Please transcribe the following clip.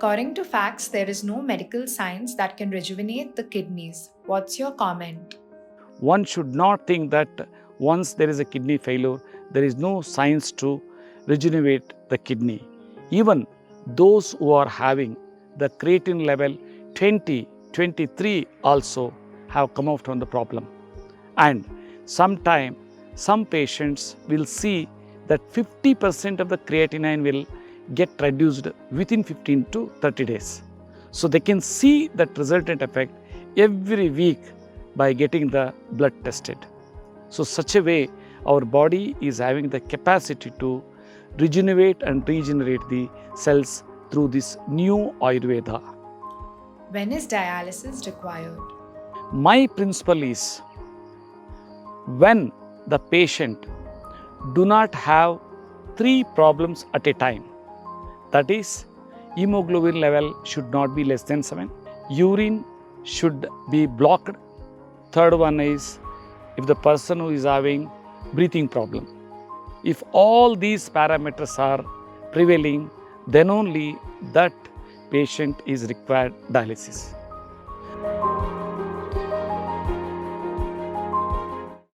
According to facts, there is no medical science that can rejuvenate the kidneys. What's your comment? One should not think that once there is a kidney failure, there is no science to regenerate the kidney. Even those who are having the creatine level 20, 23 also have come out from the problem. And sometime some patients will see that 50% of the creatinine will get reduced within 15 to 30 days. So they can see that resultant effect every week by getting the blood tested. So such a way our body is having the capacity to regenerate and regenerate the cells through this new Ayurveda. When is dialysis required? My principle is when the patient do not have 3 problems at a time. That is, hemoglobin level should not be less than 7. Urine should be blocked. Third one is if the person who is having breathing problem. If all these parameters are prevailing, then only that patient is required dialysis.